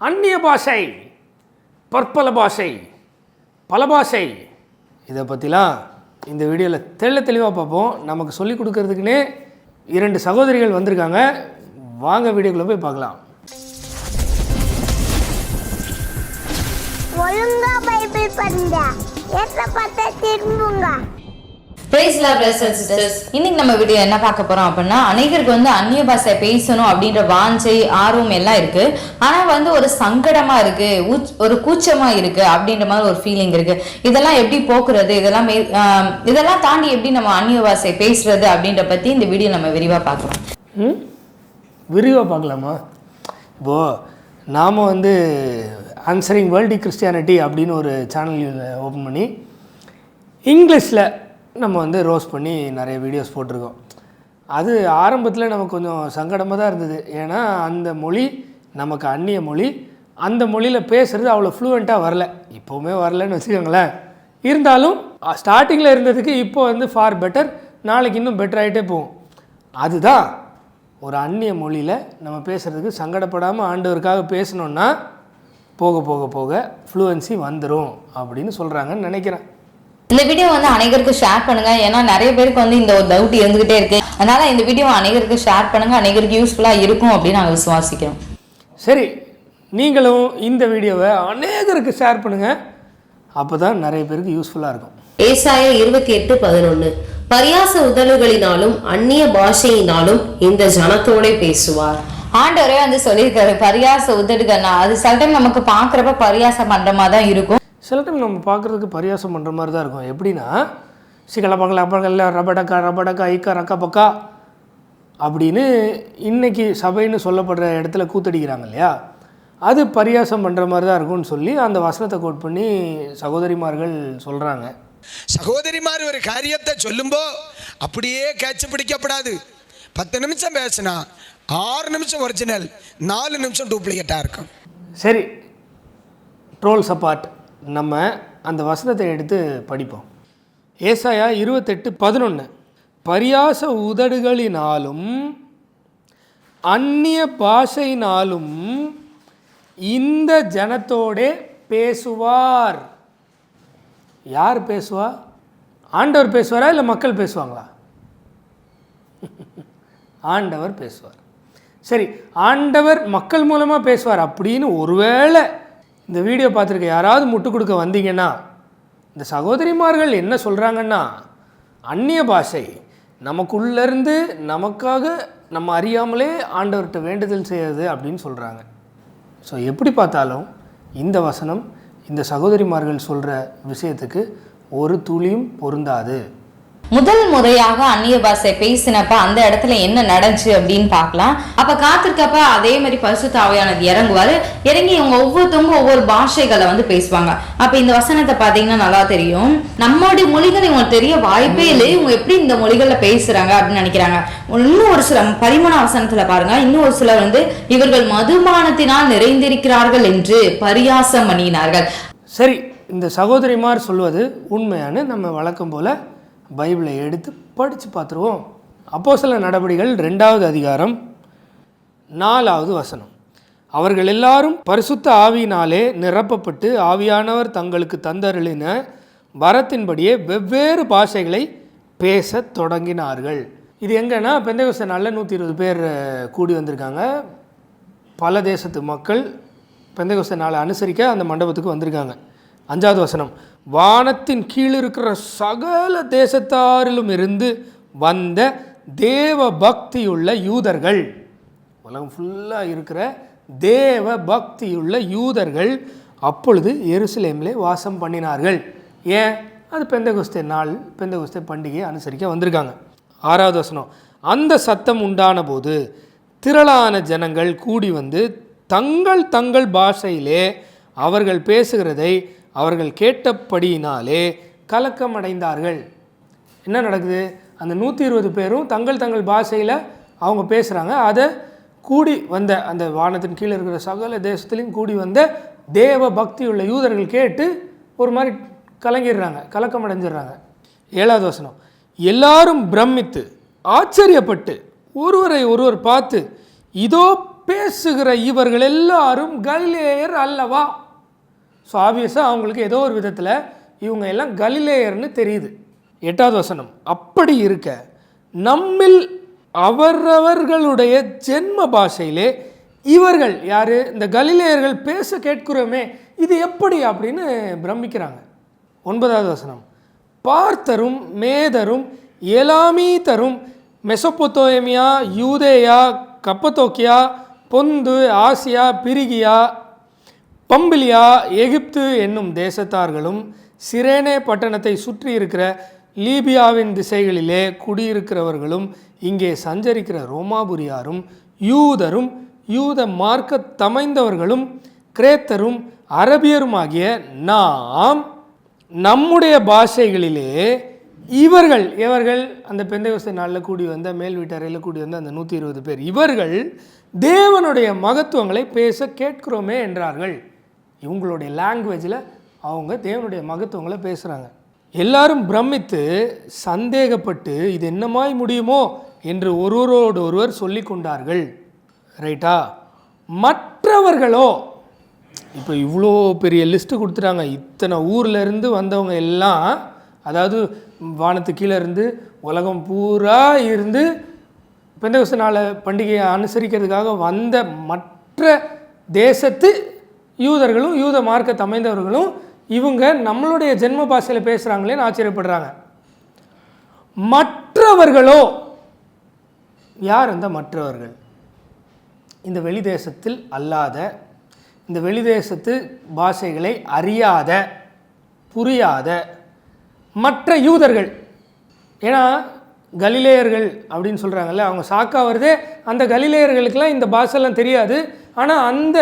அந்நிய பாஷை, பற்பல பாஷை, பல பாஷை, இதை பற்றிலாம் இந்த வீடியோவில் தெளிவாக பார்ப்போம். நமக்கு சொல்லிக் கொடுக்கறதுக்குன்னே 2 சகோதரிகள் வந்திருக்காங்க. வாங்க வீடியோக்குள்ளே போய் பார்க்கலாம். ஒழுங்கா பைபிள் படிங்க, ஏற்ற பார்த்தா திரும்புங்க. Praise Lord brothers and sisters. இன்னைக்கு நம்ம வீடியோ என்ன பார்க்க போறோம் அப்படின்னா, அநேகருக்கு அந்நிய பாஷை பேசணும் அப்படின்ற வாஞ்சை ஆர்வம் எல்லாம் இருக்கு. ஆனா ஒரு சங்கடமா இருக்கு, ஒரு கூச்சமா இருக்கு அப்படின்ற மாதிரி ஒரு ஃபீலிங் இருக்கு. இதெல்லாம் எப்படி போக்குறது, இதெல்லாம் தாண்டி எப்படி நம்ம அந்நிய பாஷை பேசுறது அப்படின்ற பத்தி இந்த வீடியோ நம்ம விரிவா பார்க்கலாம். விரிவாக பார்க்கலாமா? இப்போது நாம் ஆன்சரிங் வேர்ல்டு கிறிஸ்டியானிட்டி அப்படின்னு ஒரு சேனல் ஓப்பன் பண்ணி இங்கிலீஷில் நம்ம ரோஸ்ட் பண்ணி நிறைய வீடியோஸ் போட்டிருக்கோம். அது ஆரம்பத்தில் நமக்கு கொஞ்சம் சங்கடமாக தான் இருந்தது. ஏன்னா அந்த மொழி நமக்கு அந்நிய மொழி, அந்த மொழியில் பேசுகிறது அவ்வளோ ஃப்ளூவெண்ட்டாக வரல. இப்போவுமே வரலன்னு வச்சுக்கோங்களேன். இருந்தாலும் ஸ்டார்டிங்கில் இருந்ததுக்கு இப்போ ஃபார் பெட்டர், நாளைக்கு இன்னும் பெட்டர் ஆகிட்டே போகும். அதுதான் ஒரு அந்நிய மொழியில் நம்ம பேசுகிறதுக்கு சங்கடப்படாமல் ஆண்டவருக்காக பேசணுன்னா போக போக போக ஃப்ளூவன்சி வந்துடும் அப்படின்னு சொல்கிறாங்கன்னு நினைக்கிறேன். இந்த வீடியோ அனைவருக்கு ஷேர் பண்ணுங்க. ஏன்னா நிறைய பேருக்கு இந்த ஒரு டவுட் இருந்துகிட்டே இருக்கு. அதனால இந்த வீடியோ அனைவருக்கு ஷேர் பண்ணுங்க, அனைவருக்கு யூஸ்ஃபுல்லாக இருக்கும் அப்படின்னு நாங்கள் விசுவாசிக்கிறோம். சரி, நீங்களும் இந்த வீடியோவை அநேகருக்கு ஷேர் பண்ணுங்க, அப்போ தான் நிறைய பேருக்கு யூஸ்ஃபுல்லாக இருக்கும். ஏசாயா 28:11 பரியாச உதடுகளினாலும் அந்நிய பாஷையினாலும் இந்த ஜனத்தோட பேசுவார். ஆண்டவரே சொல்லியிருக்காரு பரியாச உதடுகள்னா. அது சில டைம் நமக்கு பார்க்குறப்ப பரியாசம் பண்ணுற மாதிரி தான் இருக்கும். சில டைம் நம்ம பார்க்குறதுக்கு பரியாசம் பண்ணுற மாதிரி தான் இருக்கும். எப்படின்னா சிக்கலப்பக்கல ரபடக்கா ரபடக்கா ஐக்கா ரக்கா பக்கா அப்படின்னு இன்றைக்கி சபைன்னு சொல்லப்படுற இடத்துல கூத்தடிக்கிறாங்க இல்லையா, அது பரியாசம் பண்ணுற மாதிரி தான் இருக்கும்னு சொல்லி அந்த வசனத்தை கோட் பண்ணி சகோதரிமார்கள் சொல்கிறாங்க. சகோதரிமார் ஒரு காரியத்தை சொல்லும்போ அப்படியே கேட்ச் பிடிக்கப்படாது. 10 நிமிஷம் பேசினா 6 நிமிஷம் ஒரிஜினல், 4 நிமிஷம் டூப்ளிகேட்டாக இருக்கும். சரி, ட்ரோல்ஸ் அப்பார்ட், நம்ம அந்த வசனத்தை எடுத்து படிப்போம். ஏசாயா 28:11 பரியாச உதடுகளினாலும் அந்நிய பாஷையினாலும் இந்த ஜனத்தோடே பேசுவார். யார் பேசுவா? ஆண்டவர் பேசுவாரா இல்லை மக்கள் பேசுவாங்களா? ஆண்டவர் பேசுவார். சரி, ஆண்டவர் மக்கள் மூலமாக பேசுவார் அப்படின்னு ஒருவேளை இந்த வீடியோ பார்த்துருக்க யாராவது முட்டு கொடுக்க வந்தீங்கன்னா, இந்த சகோதரிமார்கள் என்ன சொல்கிறாங்கன்னா, அந்நிய பாஷை நமக்குள்ளேருந்து நமக்காக நம்ம அறியாமலே ஆண்டவர்கிட்ட வேண்டுதல் செய்யாது அப்படின்னு சொல்கிறாங்க. ஸோ எப்படி பார்த்தாலும் இந்த வசனம் இந்த சகோதரிமார்கள் சொல்கிற விஷயத்துக்கு ஒரு துளியும் பொருந்தாது. முதல் முறையாக அந்நிய பாஷை பேசினப்ப அந்த இடத்துல என்ன நடந்துச்சு அப்படின்னு பார்க்கலாம். அப்ப காத்திருக்கப்ப அதே மாதிரி பரிசுத்த ஆவியானவர் இறங்குவாரு. இறங்கி இவங்க ஒவ்வொருத்தவங்க ஒவ்வொரு பாஷைகளை பேசுவாங்க. அப்ப இந்த வசனத்தை பாத்தீங்கன்னா நல்லா தெரியும். நம்மளுடைய மொழிகள் இவங்க தெரிய வாய்ப்பே இல்லை, இவங்க எப்படி இந்த மொழிகள்ல பேசுறாங்க அப்படின்னு நினைக்கிறாங்க. இன்னும் ஒரு சில 13 வசனத்துல பாருங்க, இன்னும் ஒரு சிலர் இவர்கள் மதுபானத்தினால் நிறைந்திருக்கிறார்கள் என்று பரியாசம் பண்ணினார்கள். சரி, இந்த சகோதரிமார் சொல்வது உண்மையான நம்ம வழக்கம் போல பைபிளை எடுத்து படித்து பார்த்துருவோம். அப்போஸ்தலர் நடபடிகள் 2வது அதிகாரம் 4வது வசனம். அவர்கள் எல்லாரும் பரிசுத்த ஆவியினாலே நிரப்பப்பட்டு ஆவியானவர் தங்களுக்கு தந்தருளின வரத்தின்படியே வெவ்வேறு பாஷைகளை பேச தொடங்கினார்கள். இது எங்கன்னா பெந்தெகோஸ்தே நாளில் 120 பேர் கூடி வந்திருக்காங்க. பல தேசத்து மக்கள் பெந்தெகோஸ்தே நாளை அனுசரிக்க அந்த மண்டபத்துக்கு வந்திருக்காங்க. 5வது வசனம். வானத்தின் கீழ் இருக்கிற சகல தேசத்தாரிலும் இருந்து வந்த தேவ பக்தியுள்ள யூதர்கள், உலகம் ஃபுல்லாக இருக்கிற தேவ பக்தியுள்ள யூதர்கள் அப்பொழுது எருசலேமிலே வாசம் பண்ணினார்கள். ஏன்? அது பெந்தெகோஸ்தே நாள், பெந்தெகோஸ்தே பண்டிகையை அனுசரிக்க வந்திருக்காங்க. 6வது வசனம். அந்த சத்தம் உண்டான போது திரளான ஜனங்கள் கூடி வந்து தங்கள் தங்கள் பாஷையிலே அவர்கள் பேசுகிறதை அவர்கள் கேட்டபடியினாலே கலக்கமடைந்தார்கள். என்ன நடக்குது? அந்த 120 பேரும் தங்கள் தங்கள் பாஷையில் அவங்க பேசுகிறாங்க. அதை கூடி வந்த அந்த வானத்தின் கீழே இருக்கிற சகல தேசத்துலேயும் கூடி வந்த தேவ பக்தி உள்ள யூதர்கள் கேட்டு ஒரு மாதிரி கலங்கிடுறாங்க, கலக்கமடைஞ்சிடுறாங்க. 7வது வசனம். எல்லாரும் பிரமித்து ஆச்சரியப்பட்டு ஒருவரை ஒருவர் பார்த்து, இதோ பேசுகிற இவர்கள் எல்லாரும் கலிலேயர் அல்லவா? ஸோ ஆப்வியஸாக அவங்களுக்கு ஏதோ ஒரு விதத்தில் இவங்க எல்லாம் கலிலேயர்னு தெரியுது. 8வது வசனம், அப்படி இருக்க நம்மில் அவரவர்களுடைய ஜென்ம பாஷையிலே இவர்கள் யார், இந்த கலிலேயர்கள் பேச கேட்கிறோமே, இது எப்படி அப்படின்னு பிரமிக்கிறாங்க. 9வது வசனம், பார்த்தரும் மேதரும் எலாமீத்தரும் மெசொப்பொத்தேமியா, யூதேயா, கப்பத்தோக்கியா, பொந்து, ஆசியா, பிரிகியா, பம்பிலியா, எகிப்து என்னும் தேசத்தார்களும் சிரேனே பட்டணத்தை சுற்றி இருக்கிற லீபியாவின் திசைகளிலே குடியிருக்கிறவர்களும் இங்கே சஞ்சரிக்கிற ரோமாபுரியாரும் யூதரும் யூத மார்க்க தமைந்தவர்களும் கிரேத்தரும் அரபியருமாகிய நாம் நம்முடைய பாஷைகளிலே இவர்கள் அந்த பெந்தைக்கோஸ்தே நாளில் கூடி வந்த மேல் வீட்டறையில் கூடி வந்த அந்த 120 பேர், இவர்கள் தேவனுடைய மகத்துவங்களை பேச கேட்கிறோமே என்றார்கள். இவங்களுடைய லாங்குவேஜில் அவங்க தேவனுடைய மகத்துவங்களை பேசுகிறாங்க. எல்லாரும் பிரமித்து சந்தேகப்பட்டு இது என்னமாய் முடியுமோ என்று ஒருவரோடு ஒருவர் சொல்லி கொண்டார்கள். ரைட்டா? மற்றவர்களோ, இப்போ இவ்வளோ பெரிய லிஸ்ட்டு கொடுத்துட்டாங்க. இத்தனை ஊரில் இருந்து வந்தவங்க எல்லாம், அதாவது வானத்து கீழே இருந்து உலகம் பூரா இருந்து பெந்தகோஸ்தே நாள் பண்டிகையை அனுசரிக்கிறதுக்காக வந்த மற்ற தேசத்து யூதர்களும் யூத மார்க்க அமைந்தவர்களும் இவங்க நம்மளுடைய ஜென்ம பாஷையில் பேசுகிறாங்களேன்னு ஆச்சரியப்படுறாங்க. மற்றவர்களோ, யார் அந்த மற்றவர்கள்? இந்த வெளி தேசத்தில் அல்லாத, இந்த வெளி தேசத்து பாஷைகளை அறியாத, புரியாத மற்ற யூதர்கள். ஏன்னா கலிலேயர்கள் அப்படின்னு சொல்கிறாங்கல்ல, அவங்க சாக்கா வருதே, அந்த கலிலேயர்களுக்கெல்லாம் இந்த பாஷைலாம் தெரியாது. ஆனால்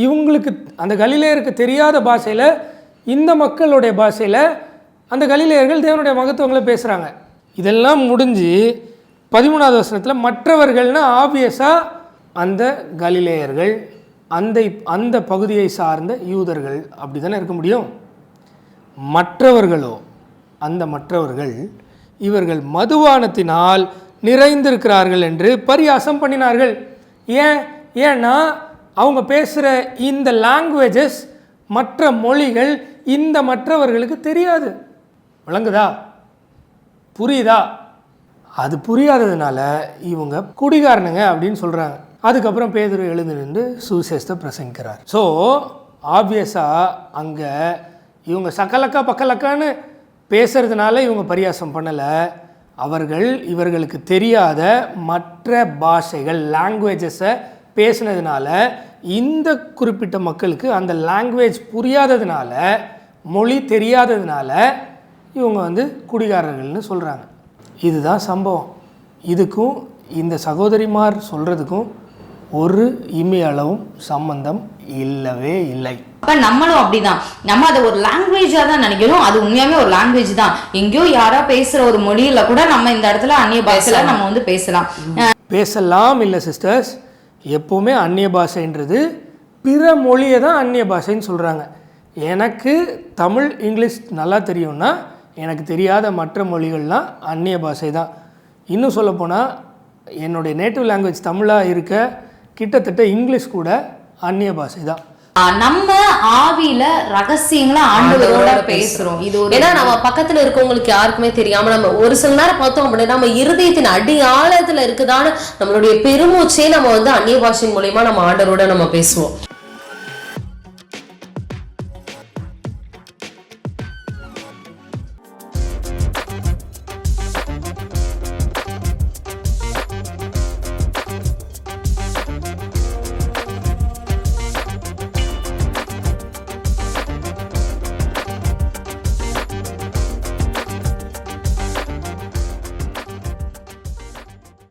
இவங்களுக்கு அந்த கலிலேயருக்கு தெரியாத பாஷையில், இந்த மக்களுடைய பாஷையில் அந்த கலிலேயர்கள் தேவனுடைய மகத்துவங்களை பேசுகிறாங்க. இதெல்லாம் முடிஞ்சு 13வது வசனத்தில் மற்றவர்கள்னா ஆப்வியஸாக அந்த கலிலேயர்கள், அந்த பகுதியை சார்ந்த யூதர்கள் அப்படி தானே இருக்க முடியும். மற்றவர்களோ, அந்த மற்றவர்கள் இவர்கள் மதுபானத்தினால் நிறைந்திருக்கிறார்கள் என்று பரியாசம் பண்ணினார்கள். ஏன்னா அவங்க பேசுகிற இந்த லாங்குவேஜஸ், மற்ற மொழிகள் இந்த மற்றவர்களுக்கு தெரியாது. விளங்குதா? புரியுதா? அது புரியாததுனால இவங்க குடிகாரனுங்க அப்படின்னு சொல்கிறாங்க. அதுக்கப்புறம் பேதுரு எழுந்து நின்று சுவிசேஷத்தை பிரசங்கிக்கிறார். ஸோ ஆப்வியஸாக அங்கே இவங்க சக்கலக்கா பக்கலக்கான்னு பேசுறதுனால இவங்க பரியாசம் பண்ணலை. இவர்களுக்கு தெரியாத மற்ற பாஷைகள், லாங்குவேஜஸை பேசினதுனால, இந்த குறிப்பிட்ட மக்களுக்கு அந்த லாங்குவேஜ் புரியாததுனால, மொழி தெரியாததுனால இவங்க குடிகாரர்கள்னு சொல்கிறாங்க. இதுதான் சம்பவம். இதுக்கும் இந்த சகோதரிமார் சொல்கிறதுக்கும் ஒரு இம்மி அளவும் சம்பந்தம் இல்லவே இல்லை. அப்ப நம்மளும் அப்படிதான், நம்ம அதை ஒரு லாங்குவேஜா தான் நினைக்கிறோம். அது உண்மையாவே ஒரு லாங்குவேஜ் தான். எங்கேயோ யாரா பேசுற ஒரு மொழியில கூட நம்ம இந்த இடத்துல அந்நிய பாஷையில நம்ம பேசலாம் இல்லை சிஸ்டர்ஸ். எப்போவுமே அந்நிய பாஷைன்றது பிற மொழியை தான் அந்நிய பாஷைன்னு சொல்கிறாங்க. எனக்கு தமிழ், இங்கிலீஷ் நல்லா தெரியும்னா எனக்கு தெரியாத மற்ற மொழிகள்லாம் அந்நிய பாஷை தான். இன்னும் சொல்லப்போனால் என்னுடைய நேட்டிவ் லாங்குவேஜ் தமிழாக இருக்க கிட்டத்தட்ட இங்கிலீஷ் கூட அந்நிய பாஷை தான். நம்ம ஆவியில ரகசியங்களா ஆண்டவரோட பேசுறோம். இது ஏன்னா நம்ம பக்கத்துல இருக்கவங்களுக்கு யாருக்குமே தெரியாம நம்ம ஒரு சில நேரம் பார்த்தோம் அப்படின்னா நம்ம இருதயத்தின் அடி ஆழத்துல இருக்குதான்னு நம்மளுடைய பெருமூச்சே நம்ம அந்நிய பாஷை மூலமா நம்ம ஆண்டவரோட நம்ம பேசுவோம்.